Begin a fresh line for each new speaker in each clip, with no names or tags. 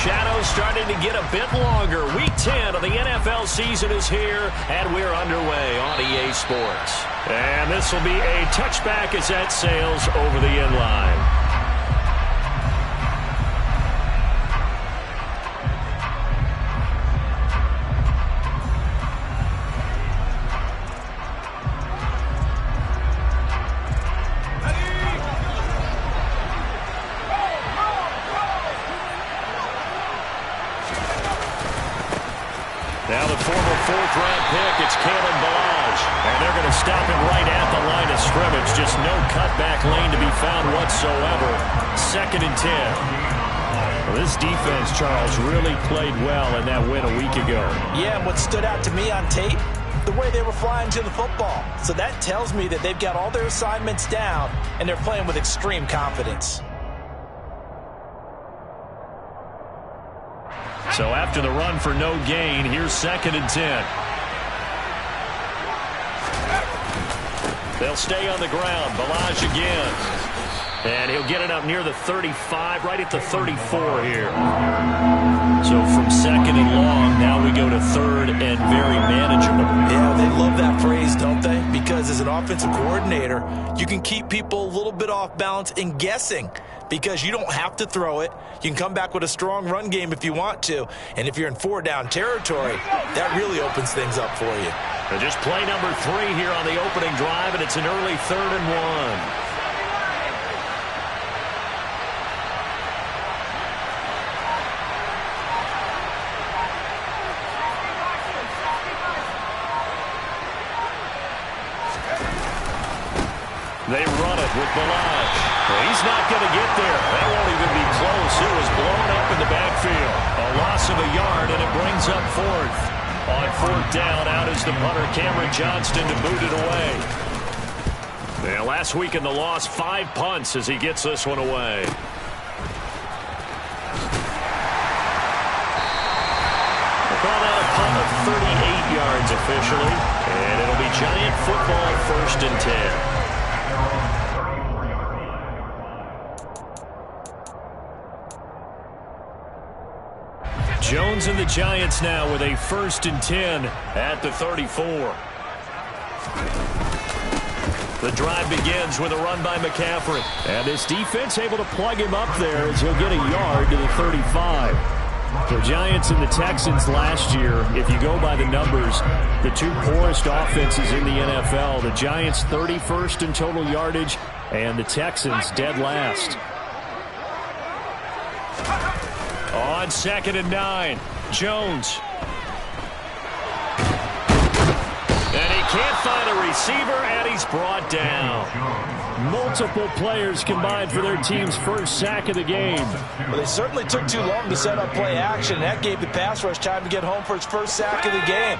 shadows starting to get a bit longer. Week 10 of the NFL season is here, and we're underway on EA Sports. And this will be a touchback as that sails over the end line.
Now the former fourth-round pick, it's Kalen Ballage. And they're going to stop him right at the line of scrimmage. Just no cutback lane to be found whatsoever. 2nd and 10.
Well, this defense, Charles, really played well in that win a week ago.
Yeah, and what stood out to me on tape, the way they were flying to the football. So that tells me that they've got all their assignments down, and they're playing with extreme confidence.
So after the run for no gain, here's 2nd and 10. They'll stay on the ground. Ballage again. And he'll get it up near the 35, right at the 34 here. So from 2nd and long, now we go to 3rd and very manageable.
Yeah, they love that phrase, don't they? Because as an offensive coordinator, you can keep people a little bit off balance and guessing. Because you don't have to throw it. You can come back with a strong run game if you want to. And if you're in 4-down territory, that really opens things up for you.
And just play number 3 here on the opening drive, and it's an early 3rd and 1. They run it with Ballage. Well, he's not going to get there. That won't even be close. It was blown up in the backfield. A loss of a yard, and it brings up 4th. On 4th down, out is the punter, Cameron Johnston, to boot it away. Yeah, last week in the loss, 5 punts as he gets this one away. We'll call that a punt of 38 yards officially. And it'll be Giant football, 1st and 10. Jones and the Giants now with a 1st and 10 at the 34. The drive begins with a run by McCaffrey. And this defense able to plug him up there as he'll get a yard to the 35. The Giants and the Texans last year, if you go by the numbers, the 2 poorest offenses in the NFL. The Giants 31st in total yardage, and the Texans dead last. On 2nd and 9, Jones. And he can't find a receiver, and he's brought down. Multiple players combined for their team's 1st sack of the game.
Well, they certainly took too long to set up play action, and that gave the pass rush time to get home for its 1st sack of the game.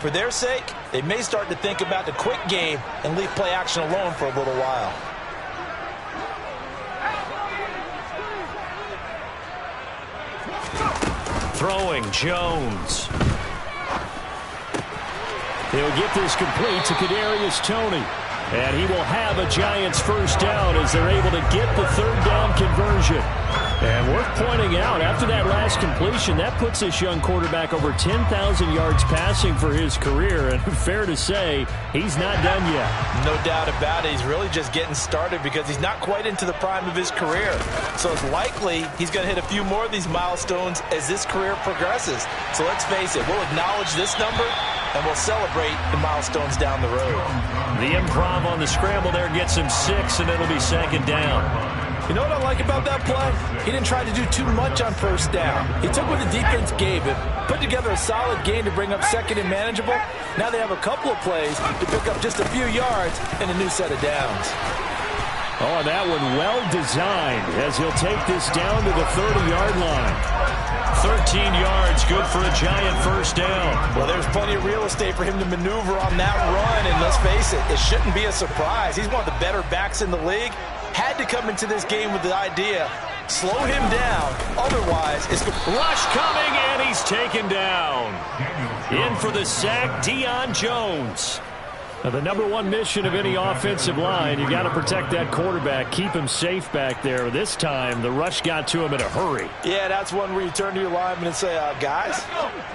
For their sake, they may start to think about the quick game and leave play action alone for a little while.
Throwing Jones. He'll get this complete to Kadarius Toney. And he will have a Giants 1st down as they're able to get the 3rd down conversion. And worth pointing out, after that last completion, that puts this young quarterback over 10,000 yards passing for his career. And fair to say, he's not done yet.
No doubt about it. He's really just getting started because he's not quite into the prime of his career. So it's likely he's going to hit a few more of these milestones as this career progresses. So let's face it, we'll acknowledge this number and we'll celebrate the milestones down the road.
The improv on the scramble there gets him 6, and it'll be 2nd down.
You know what I like about that play? He didn't try to do too much on 1st down. He took what the defense gave him, put together a solid game to bring up 2nd and manageable. Now they have a couple of plays to pick up just a few yards and a new set of downs.
Oh, that one well designed as he'll take this down to the 30-yard line. 13 yards, good for a Giant 1st down.
Well, there's plenty of real estate for him to maneuver on that run, and let's face it, it shouldn't be a surprise. He's one of the better backs in the league. Had to come into this game with the idea, slow him down, otherwise it's...
Rush coming, and he's taken down. In for the sack, Deion Jones. Now, the number one mission of any offensive line, you got to protect that quarterback, keep him safe back there. This time, the rush got to him in a hurry.
Yeah, that's one where you turn to your lineman and say, guys,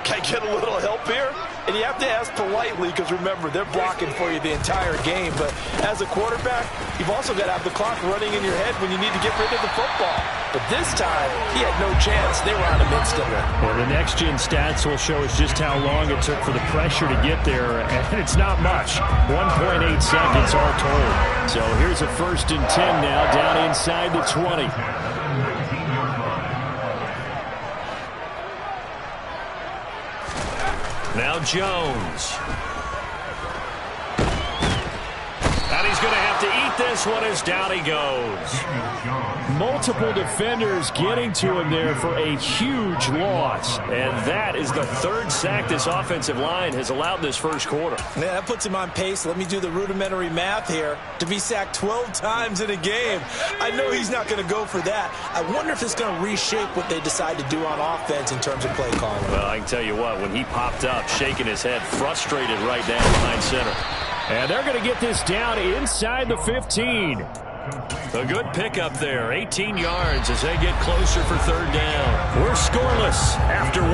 can I get a little help here? And you have to ask politely because, remember, they're blocking for you the entire game. But as a quarterback, you've also got to have the clock running in your head when you need to get rid of the football. But this time, he had no chance. They were on him instantly.
Well, the next-gen stats will show us just how long it took for the pressure to get there, and it's not much. 1.8 seconds all told. So here's a 1st and 10 now, down inside the 20.
Now Jones. And he's going to have to eat this one as down he goes.
Multiple defenders getting to him there for a huge loss.
And that is the 3rd sack this offensive line has allowed this first quarter.
Yeah, that puts him on pace. Let me do the rudimentary math here. To be sacked 12 times in a game. I know he's not going to go for that. I wonder if it's going to reshape what they decide to do on offense in terms of play calling.
Well, I can tell you what, when he popped up, shaking his head, frustrated right now behind center.
And they're going to get this down inside the 15.
A good pickup there, 18 yards as they get closer for 3rd down.
We're scoreless after 1.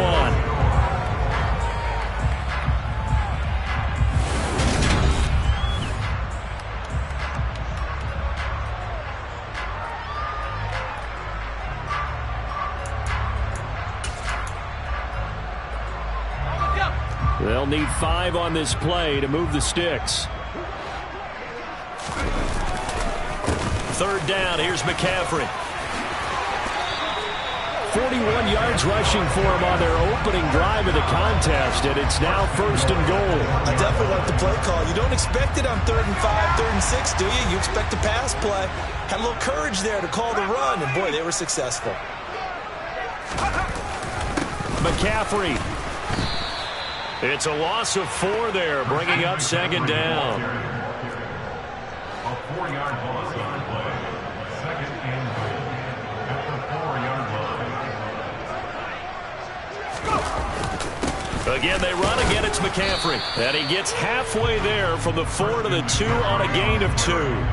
They'll need 5 on this play to move the sticks.
3rd down, here's McCaffrey.
41 yards rushing for him on their opening drive of the contest, and it's now 1st and goal.
I definitely like the play call. You don't expect it on 3rd and 5, 3rd and 6, do you? You expect a pass play. Had a little courage there to call the run, and boy, they were successful.
McCaffrey.
It's a loss of 4 there, bringing up 2nd down.
A 4-yard loss on the play. 2nd and goal at the 4-yard line.
Again, they run. Again, it's McCaffrey. And he gets halfway there from the 4 to the 2 on a gain of 2.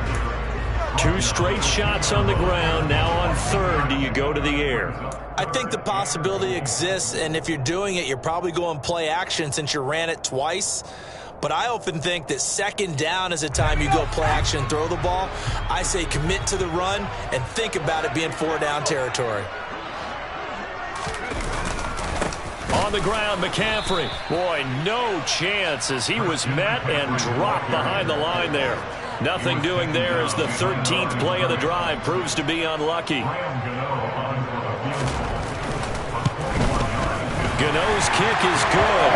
2 straight shots on the ground. Now on 3rd, do you go to the air?
I think the possibility exists, and if you're doing it, you're probably going play action since you ran it twice. But I often think that 2nd down is a time you go play action and throw the ball. I say commit to the run and think about it being 4-down territory.
On the ground, McCaffrey. Boy, no chance as he was met and dropped behind the line there. Nothing doing there as the 13th play of the drive proves to be unlucky. Gano's kick is good.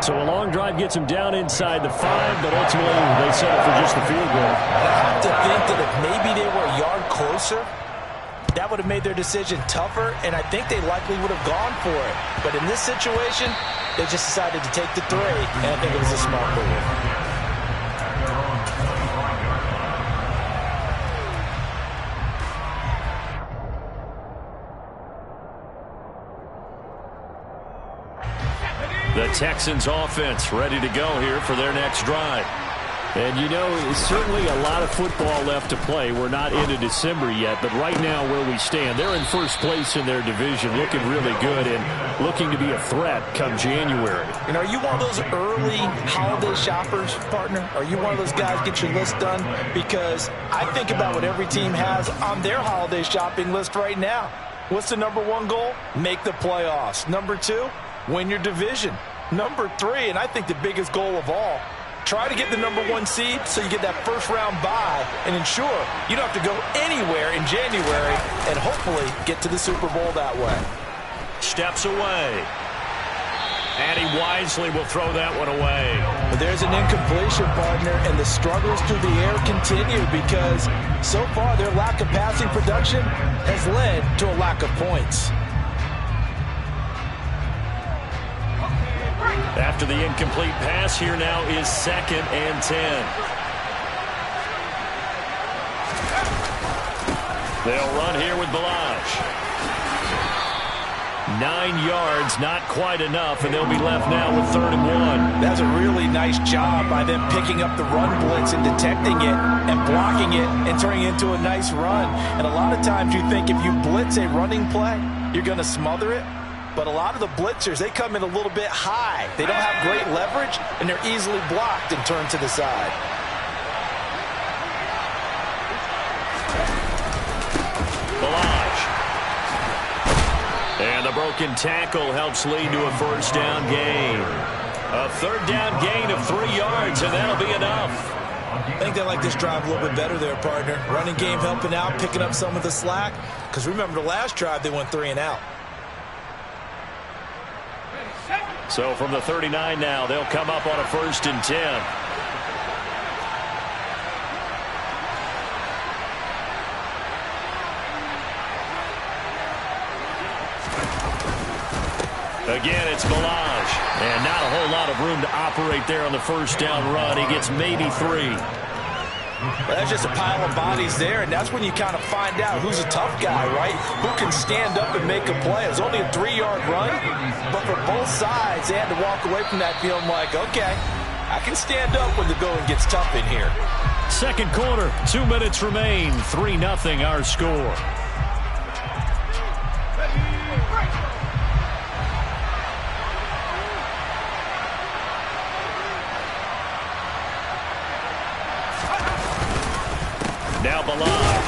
So a long drive gets him down inside the 5, but ultimately they settle for just the field goal.
I have to think that if maybe they were a yard closer, that would have made their decision tougher, and I think they likely would have gone for it. But in this situation, they just decided to take the 3, and I think it was a smart move.
The Texans offense ready to go here for their next drive.
And, you know, certainly a lot of football left to play. We're not into December yet, but right now where we stand, they're in 1st place in their division, looking really good and looking to be a threat come January.
And are you one of those early holiday shoppers, partner? Are you one of those guys get your list done? Because I think about what every team has on their holiday shopping list right now. What's the number 1 goal? Make the playoffs. Number 2, win your division. Number 3, and I think the biggest goal of all, try to get the number 1 seed so you get that 1st round bye and ensure you don't have to go anywhere in January and hopefully get to the Super Bowl that way.
Steps away. And he wisely will throw that one away.
But there's an incompletion, partner, and the struggles through the air continue because so far their lack of passing production has led to a lack of points.
After the incomplete pass, here now is 2nd and 10. They'll run here with Balazs.
9 yards, not quite enough, and they'll be left now with 3rd and 1.
That's a really nice job by them picking up the run blitz and detecting it and blocking it and turning it into a nice run. And a lot of times you think if you blitz a running play, you're going to smother it. But a lot of the blitzers, they come in a little bit high. They don't have great leverage, and they're easily blocked and turned to the side.
And the broken tackle helps lead to a 1st down gain. A 3rd down gain of 3 yards, and that'll be enough.
I think they like this drive a little bit better there, partner. Running game helping out, picking up some of the slack. Because remember, the last drive, they went 3 and out.
So from the 39 now, they'll come up on a 1st and 10. Again, it's Ballage. And not a whole lot of room to operate there on the 1st down run. He gets maybe 3.
Well, that's just a pile of bodies there, and that's when you kind of find out who's a tough guy, right? Who can stand up and make a play. It was only a 3-yard run, but for both sides, they had to walk away from that feeling like, okay, I can stand up when the going gets tough in here.
2nd quarter, 2 minutes remain, 3-0 our score. Now Ballage.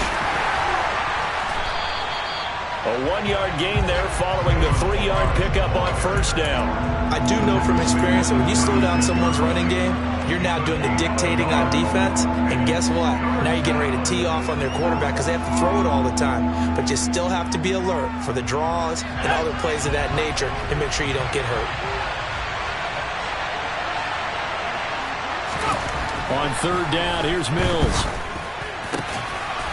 A 1-yard gain there following the 3-yard pickup on 1st down.
I do know from experience that when you slow down someone's running game, you're now doing the dictating on defense. And guess what? Now you're getting ready to tee off on their quarterback because they have to throw it all the time. But you still have to be alert for the draws and other plays of that nature to make sure you don't get hurt.
On 3rd down, here's Mills.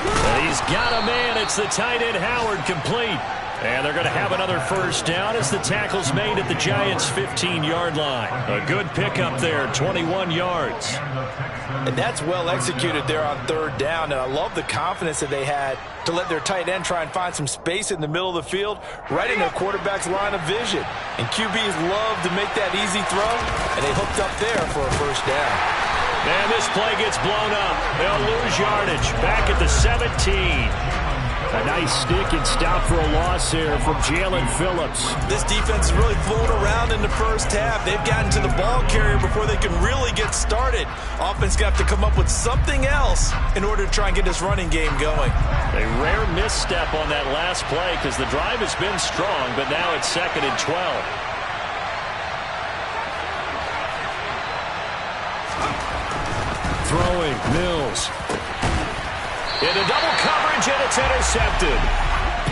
And he's got a man. It's the tight end Howard, complete. And they're going to have another 1st down as the tackle's made at the Giants' 15-yard line. A good pickup there, 21 yards.
And that's well executed there on 3rd down. And I love the confidence that they had to let their tight end try and find some space in the middle of the field, right in their quarterback's line of vision. And QBs love to make that easy throw, and they hooked up there for a 1st down.
And this play gets blown up. They'll lose yardage. Back at the 17. A nice stick and stop for a loss here from Jalen Phillips.
This defense is really flown around in the 1st half. They've gotten to the ball carrier before they can really get started. Offense got to come up with something else in order to try and get this running game going.
A rare misstep on that last play because the drive has been strong, but now it's 2nd and 12. Throwing, Mills. Into double coverage, and it's intercepted.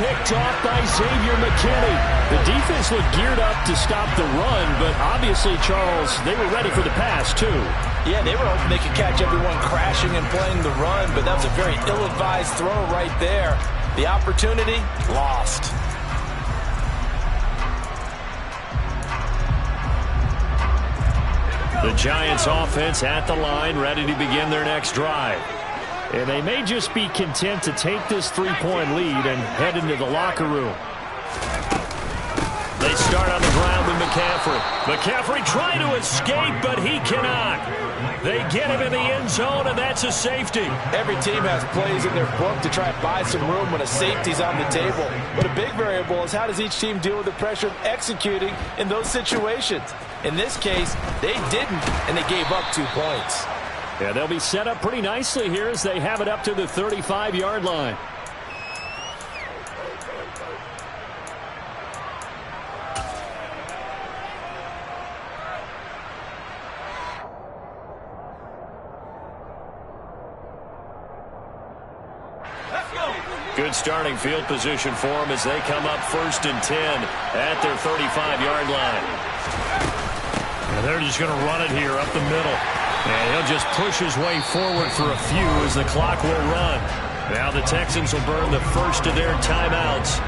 Picked off by Xavier McKinney. The defense looked geared up to stop the run, but obviously, Charles, they were ready for the pass, too.
Yeah, they were hoping they could catch everyone crashing and playing the run, but that was a very ill-advised throw right there. The opportunity, lost.
The Giants offense at the line, ready to begin their next drive. And they may just be content to take this 3-point lead and head into the locker room. They start on the ground with McCaffrey. McCaffrey trying to escape, but he cannot. They get him in the end zone, and that's a safety.
Every team has plays in their book to try and buy some room when a safety's on the table. But a big variable is how does each team deal with the pressure of executing in those situations. In this case, they didn't, and they gave up 2 points.
Yeah, they'll be set up pretty nicely here as they have it up to the 35-yard line. Good starting field position for them as they come up 1st and 10 at their 35-yard line. And they're just going to run it here up the middle. And he'll just push his way forward for a few as the clock will run. Now the Texans will burn the first of their timeouts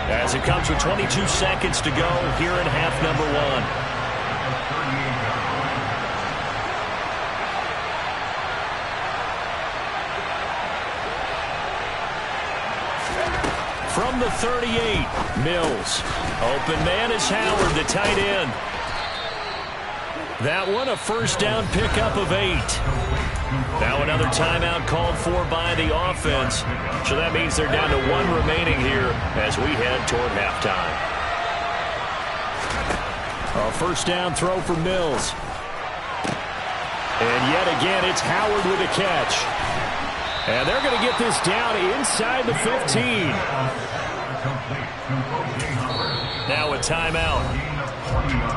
as it comes with 22 seconds to go here in half number 1. From the 38, Mills. Open man is Howard, the tight end. That one a first down pickup of 8. Now another timeout called for by the offense. So that means they're down to 1 remaining here as we head toward halftime. A first down throw for Mills. And yet again, it's Howard with a catch. And they're going to get this down inside the 15. Now a timeout.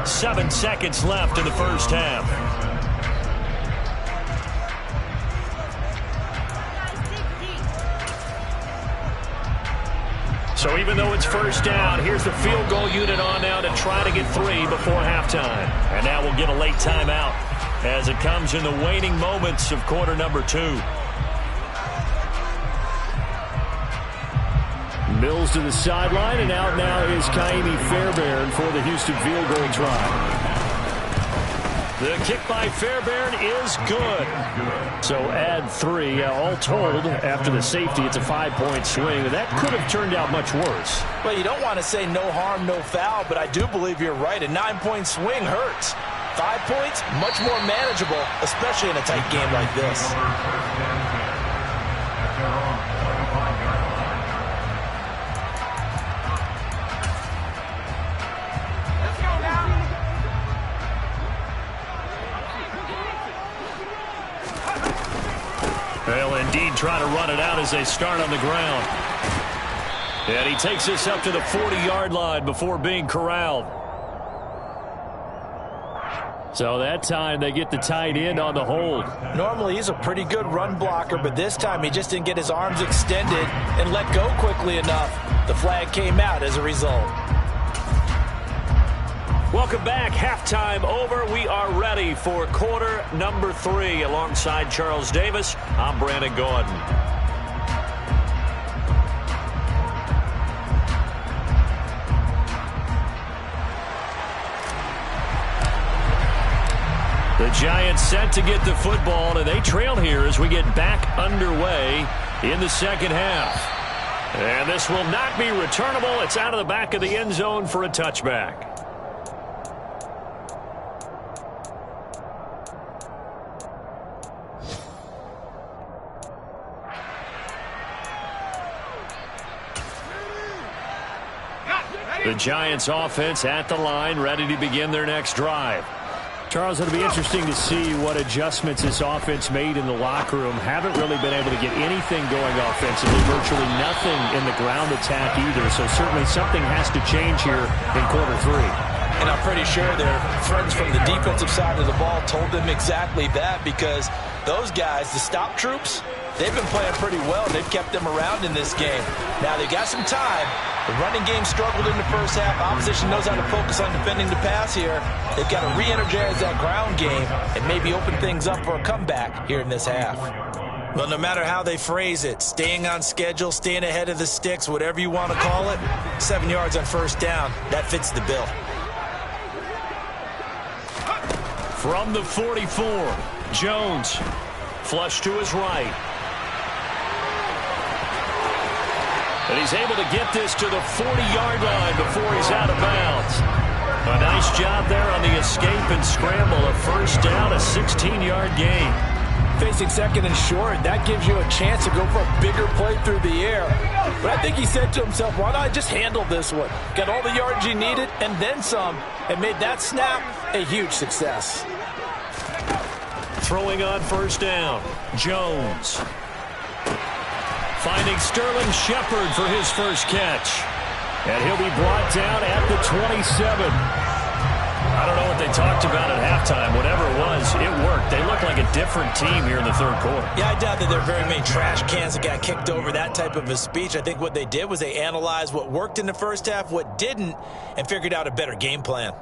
7 seconds left in the first half. So even though it's first down, here's the field goal unit on now to try to get 3 before halftime. And now we'll get a late timeout as it comes in the waning moments of quarter number 2. Mills to the sideline, and out now is Kaimi Fairbairn for the Houston field goal try. The kick by Fairbairn is good. So add 3. All told, after the safety, it's a 5-point swing. That could have turned out much worse.
Well, you don't want to say no harm, no foul, but I do believe you're right. A 9-point swing hurts. 5 points, much more manageable, especially in a tight game like this.
They'll indeed try to run it out as they start on the ground. And he takes this up to the 40-yard line before being corralled. So that time they get the tight end on the hold.
Normally he's a pretty good run blocker, but this time he just didn't get his arms extended and let go quickly enough. The flag came out as a result.
Welcome back. Halftime over. We are ready for quarter number 3. Alongside Charles Davis, I'm Brandon Gordon. The Giants set to get the football, and they trail here as we get back underway in the second half. And this will not be returnable. It's out of the back of the end zone for a touchback. The Giants offense at the line, ready to begin their next drive. Charles, it'll be interesting to see what adjustments this offense made in the locker room. Haven't really been able to get anything going offensively, virtually nothing in the ground attack either. So certainly something has to change here in quarter 3.
And I'm pretty sure their friends from the defensive side of the ball told them exactly that, because those guys, the stop troops, they've been playing pretty well. They've kept them around in this game. Now they've got some time. The running game struggled in the first half. Opposition knows how to focus on defending the pass here. They've got to re-energize that ground game and maybe open things up for a comeback here in this half. Well, no matter how they phrase it, staying on schedule, staying ahead of the sticks, whatever you want to call it, 7 yards on first down, that fits the bill.
From the 44, Jones, flush to his right. And he's able to get this to the 40-yard line before he's out of bounds. A nice job there on the escape and scramble. A first down, a 16-yard gain.
Facing second and short, that gives you a chance to go for a bigger play through the air. But I think he said to himself, why not I just handle this one? Got all the yards you needed and then some, and made that snap a huge success.
Throwing on first down, Jones. Finding Sterling Shepard for his first catch. And he'll be brought down at the 27. I don't know what they talked about at halftime. Whatever it was, it worked. They look like a different team here in the third quarter.
Yeah, I doubt that there are very many trash cans that got kicked over, that type of a speech. I think what they did was they analyzed what worked in the first half, what didn't, and figured out a better game plan.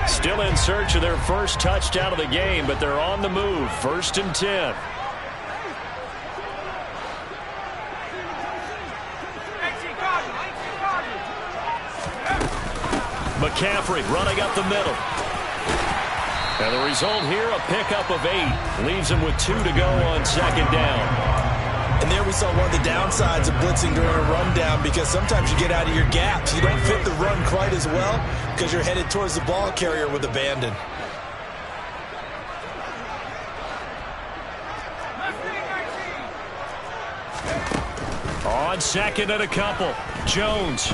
Still in search of their first touchdown of the game, but they're on the move. 1st and 10. McCaffrey running up the middle.
And the result here, a pickup of 8. Leaves him with 2 to go on second down.
And there we saw one of the downsides of blitzing during a rundown, because sometimes you get out of your gaps. You don't fit the run quite as well because you're headed towards the ball carrier with abandon.
On second and a couple, Jones.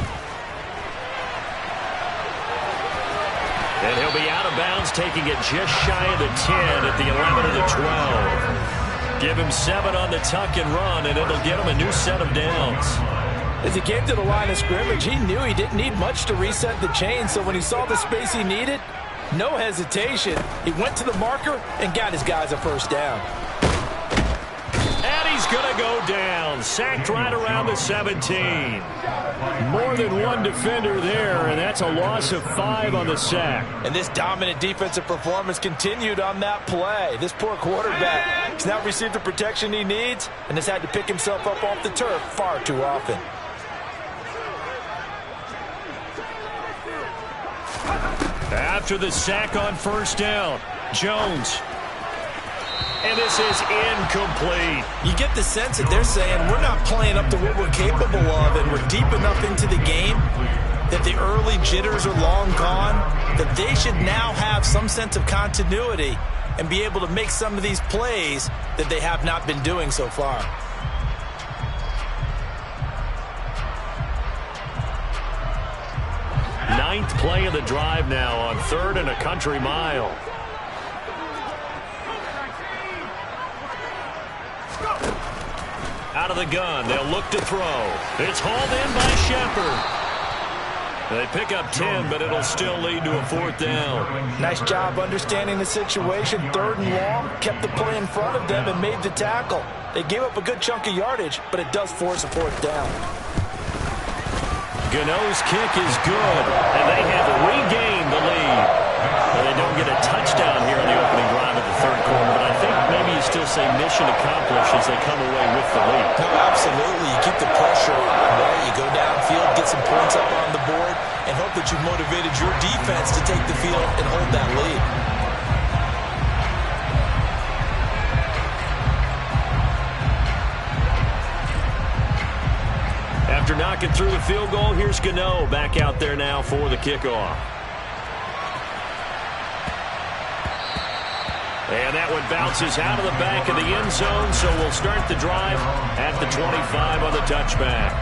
And he'll be out of bounds, taking it just shy of the 10 at the 11 of the 12. Give him 7 on the tuck and run, and it'll get him a new set of downs.
As he came to the line of scrimmage, he knew he didn't need much to reset the chain, so when he saw the space he needed, no hesitation. He went to the marker and got his guys a first down.
And he's going to go down. Sacked right around the 17. More than one defender there, and that's a loss of 5 on the sack.
And this dominant defensive performance continued on that play. This poor quarterback has not received the protection he needs and has had to pick himself up off the turf far too often.
After the sack on first down, Jones. And this is incomplete.
You get the sense that they're saying we're not playing up to what we're capable of, and we're deep enough into the game that the early jitters are long gone, that they should now have some sense of continuity and be able to make some of these plays that they have not been doing so far.
Ninth play of the drive now on 3rd and a country mile. Out of the gun, they'll look to throw. It's hauled in by Shepard. They pick up 10, but it'll still lead to a 4th down.
Nice job understanding the situation. 3rd and long, kept the play in front of them and made the tackle. They gave up a good chunk of yardage, but it does force a 4th down.
Gano's kick is good, and they have regained the lead. Well, they don't get a touchdown here in the opening drive of the 3rd quarter, but I think maybe you still say mission accomplished as they come away with the lead.
No, absolutely. You keep the pressure on, right? You go downfield, get some points up on the board, and hope that you've motivated your defense to take the field and hold that lead.
After knocking through the field goal, here's Gano back out there now for the kickoff. And that one bounces out of the back of the end zone, so we'll start the drive at the 25 on the touchback.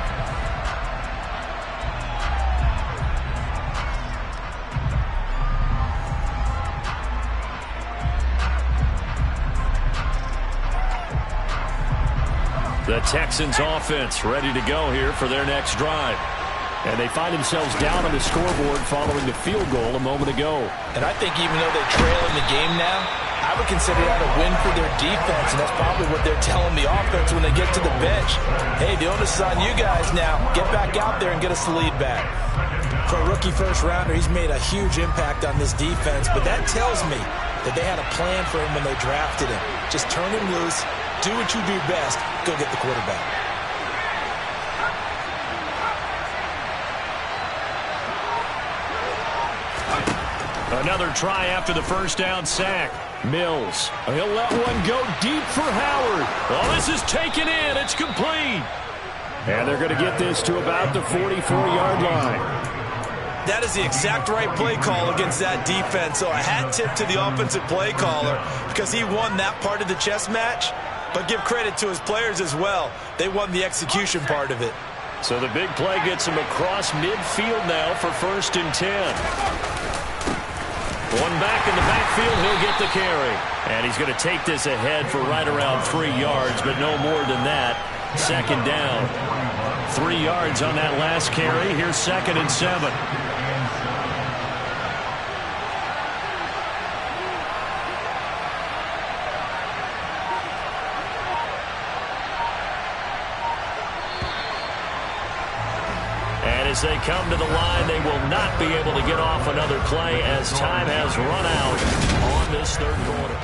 The Texans offense ready to go here for their next drive. And they find themselves down on the scoreboard following the field goal a moment ago.
And I think even though they trail in the game now, I would consider that a win for their defense, and that's probably what they're telling the offense when they get to the bench. Hey, the onus is on you guys now. Get back out there and get us the lead back. For a rookie first-rounder, he's made a huge impact on this defense, but that tells me that they had a plan for him when they drafted him. Just turn him loose, do what you do best, go get the quarterback.
Another try after the first down sack. Mills. He'll let one go deep for Howard. Oh, this is taken in. It's complete. And they're going to get this to about the 44-yard line.
That is the exact right play call against that defense. So a hat tip to the offensive play caller because he won that part of the chess match. But give credit to his players as well. They won the execution part of it.
So the big play gets him across midfield now for 1st and 10. One back in the backfield, he'll get the carry. And he's going to take this ahead for right around 3 yards, but no more than that. 2nd down. 3 yards on that last carry. Here's 2nd and 7. As they come to the line, they will not be able to get off another play as time has run out on this 3rd quarter.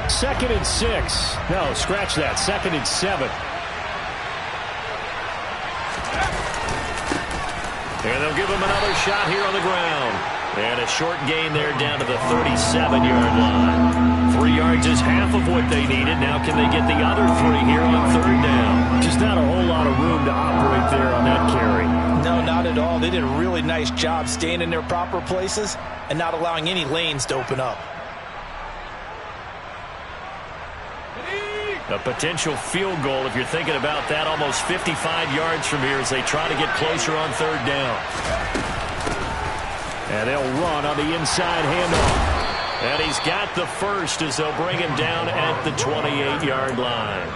Second and 6. No, scratch that. 2nd and 7. And they'll give him another shot here on the ground. And a short gain there down to the 37-yard line. 3 yards is half of what they needed. Now can they get the other 3 here on third down?
Just not a whole lot of room to operate there on that carry.
No, not at all. They did a really nice job staying in their proper places and not allowing any lanes to open up.
A potential field goal, if you're thinking about that, almost 55 yards from here as they try to get closer on third down.
And they'll run on the inside handoff.
And he's got the first as they'll bring him down at the 28-yard line.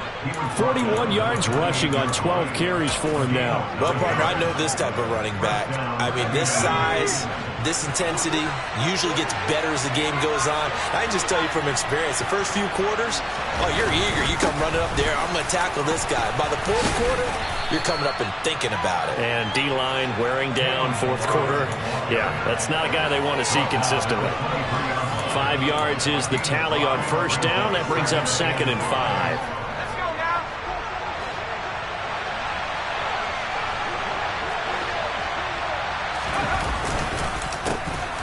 41 yards rushing on 12 carries for him now.
Well, partner, I know this type of running back. I mean, this size, this intensity usually gets better as the game goes on. I can just tell you from experience, the first few quarters, oh, you're eager. You come running up there, I'm going to tackle this guy. By the fourth quarter, you're coming up and thinking about it.
And D-line wearing down fourth quarter. Yeah, that's not a guy they want to see consistently. 5 yards is the tally on first down. That brings up 2nd and 5.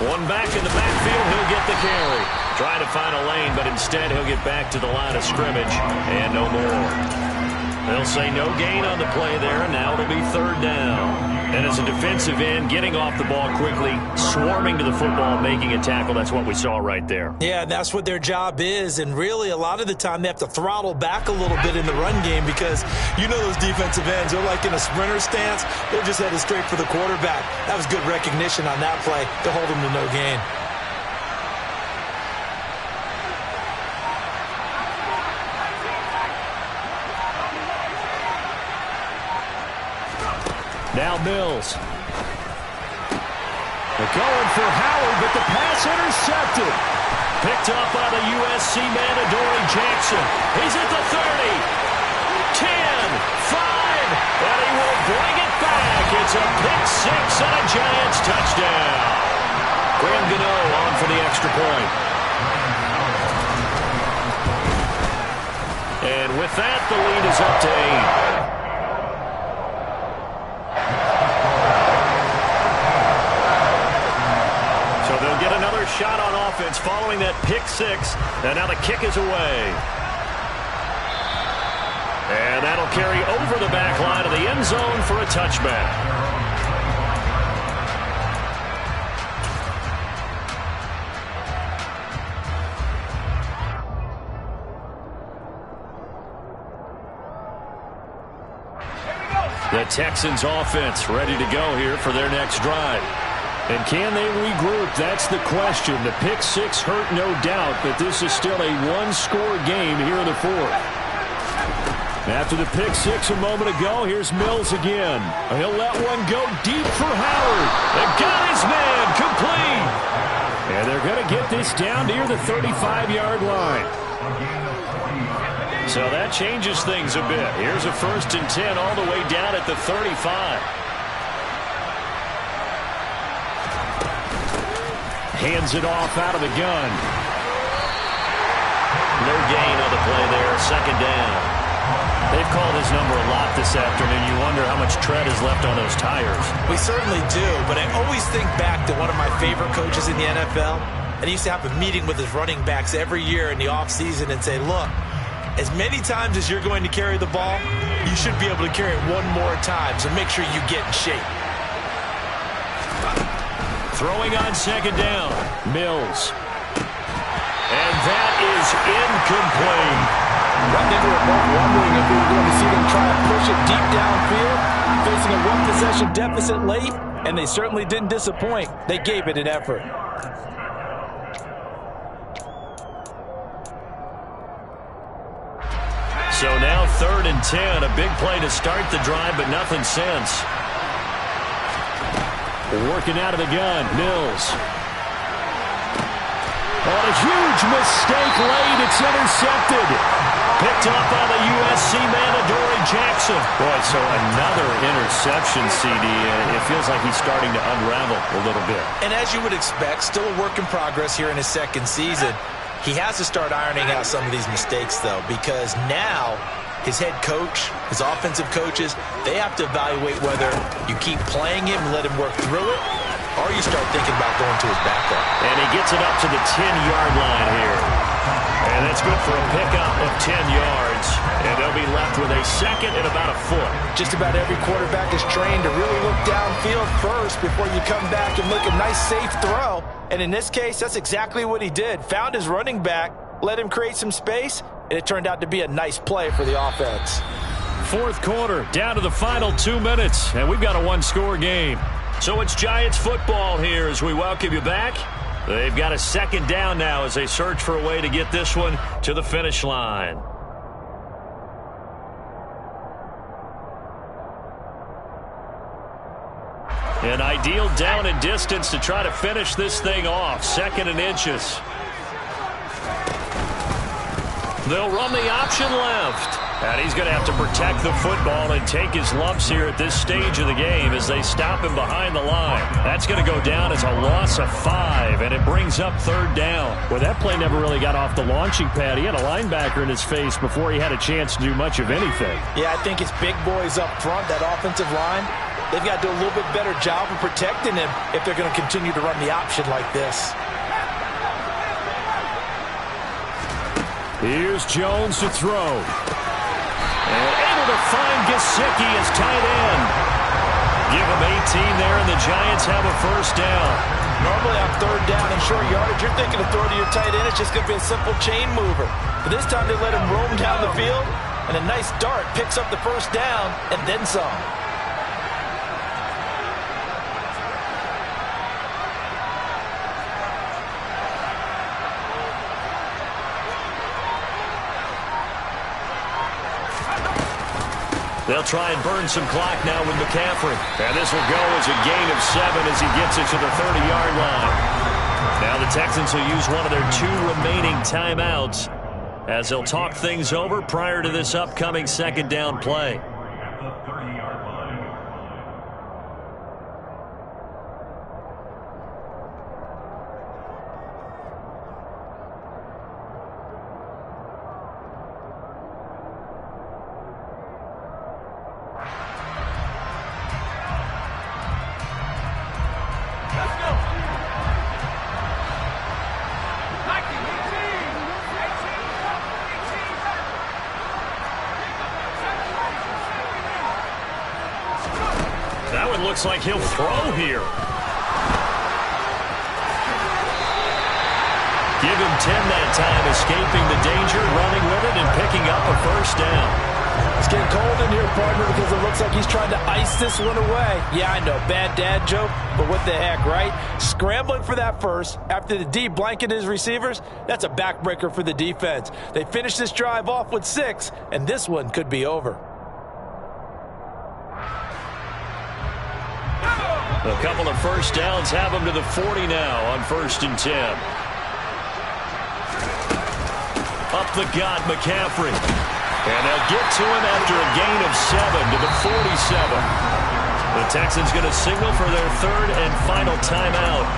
One back in the backfield, he'll get the carry. Trying to find a lane, but instead he'll get back to the line of scrimmage, and no more. They'll say no gain on the play there, and now it'll be third down. And as a defensive end, getting off the ball quickly, swarming to the football, making a tackle, that's what we saw right there.
Yeah, that's what their job is, and really a lot of the time they have to throttle back a little bit in the run game because you know those defensive ends, they're like in a sprinter stance, they're just headed straight for the quarterback. That was good recognition on that play to hold them to no gain.
Now Mills. They're going for Howard, but the pass intercepted.
Picked up by the USC man, Adoree Jackson. He's at the 30, 10, 5, and he will bring it back. It's a pick six and a Giants touchdown. Graham Gano on for the extra point. And with that, the lead is up to 8. So they'll get another shot on offense following that pick six. And now the kick is away. And that'll carry over the back line of the end zone for a touchback. The Texans offense ready to go here for their next drive.
And can they regroup? That's the question. The pick six hurt, no doubt, but this is still a one-score game here in the fourth. After the pick six a moment ago, here's Mills again. He'll let one go deep for Howard.
They got his man complete.
And they're going to get this down near the 35-yard line.
So that changes things a bit. Here's a 1st and 10 all the way down at the 35.
Hands it off out of the gun.
No gain on the play there. 2nd down. They've called his number a lot this afternoon. You wonder how much tread is left on those tires.
We certainly do, but I always think back to one of my favorite coaches in the NFL. And he used to have a meeting with his running backs every year in the offseason and say, look, as many times as you're going to carry the ball, you should be able to carry it one more time, so make sure you get in shape.
Throwing on 2nd down.
Mills.
And that is incomplete.
I think we were both wondering if we were going to see them try to push it deep downfield, facing a one-possession deficit late, and they certainly didn't disappoint. They gave it an effort.
So now 3rd and 10. A big play to start the drive, but nothing since.
Working out of the gun, Mills. On a huge mistake late, it's intercepted.
Picked up by the USC man, Adoree Jackson. Boy, so another interception, CD. It feels like he's starting to unravel a little bit.
And as you would expect, still a work in progress here in his 2nd season. He has to start ironing out some of these mistakes, though, because now his head coach, his offensive coaches, they have to evaluate whether you keep playing him and let him work through it, or you start thinking about going to his backup.
And he gets it up to the 10-yard line here. And that's good for a pickup of 10 yards. And they'll be left with a second and about a foot.
Just about every quarterback is trained to really look downfield first before you come back and make a nice, safe throw. And in this case, that's exactly what he did. Found his running back, let him create some space, and it turned out to be a nice play for the offense.
Fourth quarter, down to the final 2 minutes, and we've got a one-score game. So it's Giants football here as we welcome you back. They've got a second down now as they search for a way to get this one to the finish line. An ideal down and distance to try to finish this thing off. 2nd and inches. They'll run the option left. And he's going to have to protect the football and take his lumps here at this stage of the game as they stop him behind the line. That's going to go down as a loss of 5, and it brings up 3rd down.
Well, that play never really got off the launching pad. He had a linebacker in his face before he had a chance to do much of anything.
Yeah, I think it's big boys up front, that offensive line. They've got to do a little bit better job of protecting him if they're going to continue to run the option like this.
Here's Jones to throw.
And able to find Gesicki as tight end. Give him 18 there, and the Giants have a 1st down.
Normally on 3rd down and short yardage, you're thinking to throw to your tight end. It's just going to be a simple chain mover. But this time they let him roam down the field, and a nice dart picks up the 1st down and then some.
They'll try and burn some clock now with McCaffrey. And this will go as a gain of 7 as he gets it to the 30-yard line. Now the Texans will use one of their 2 remaining timeouts as they'll talk things over prior to this upcoming 2nd down play. Looks like he'll throw here. Give him 10 that time, escaping the danger, running with it, and picking up a 1st down.
It's getting cold in here, partner, because it looks like he's trying to ice this one away. Yeah, I know, bad dad joke, but what the heck, right? Scrambling for that first after the D blanket his receivers, that's a backbreaker for the defense. They finish this drive off with 6, and this one could be over.
A couple of 1st downs have them to the 40 now on 1st and 10. Up the gut, McCaffrey. And they'll get to him after a gain of 7 to the 47. The Texans going to signal for their 3rd and final timeout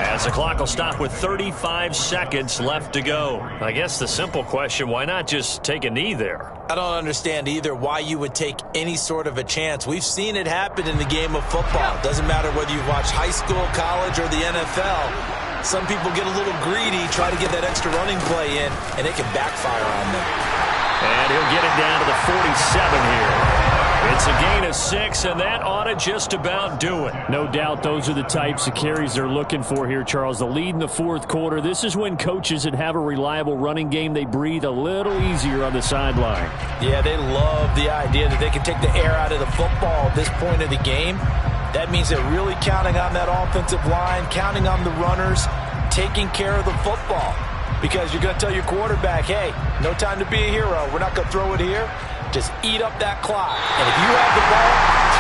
as the clock will stop with 35 seconds left to go. I guess the simple question, why not just take a knee there?
I don't understand either why you would take any sort of a chance. We've seen it happen in the game of football. It doesn't matter whether you've watched high school, college, or the NFL. Some people get a little greedy, try to get that extra running play in, and it can backfire on them.
And he'll get it down to the 47 here. It's a gain of 6, and that ought to just about do it.
No doubt those are the types of carries they're looking for here, Charles. The lead in the 4th quarter. This is when coaches that have a reliable running game, they breathe a little easier on the sideline.
Yeah, they love the idea that they can take the air out of the football at this point of the game. That means they're really counting on that offensive line, counting on the runners, taking care of the football. Because you're going to tell your quarterback, hey, no time to be a hero. We're not going to throw it here. Just eat up that clock. And if you have the ball,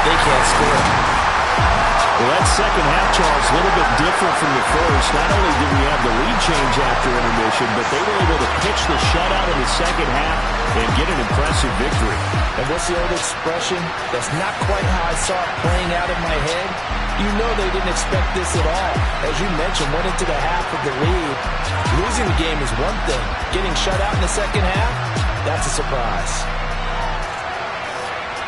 they can't score.
Well, that second half, Charles, a little bit different from the first. Not only did we have the lead change after intermission, but they were able to pitch the shutout in the second half and get an impressive victory.
And what's the old expression? That's not quite how I saw it playing out in my head. You know they didn't expect this at all. As you mentioned, went into the half with the lead. Losing the game is one thing. Getting shut out in the second half, that's a surprise.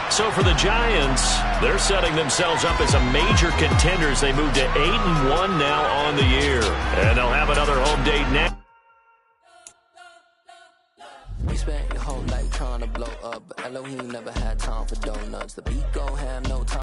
So for the Giants, they're setting themselves up as a major contender as they move to 8-1 now on the year. And they'll have another home date next.
We spent your whole life trying to blow up, but Elohim never had time for donuts. The beat gon' have no time.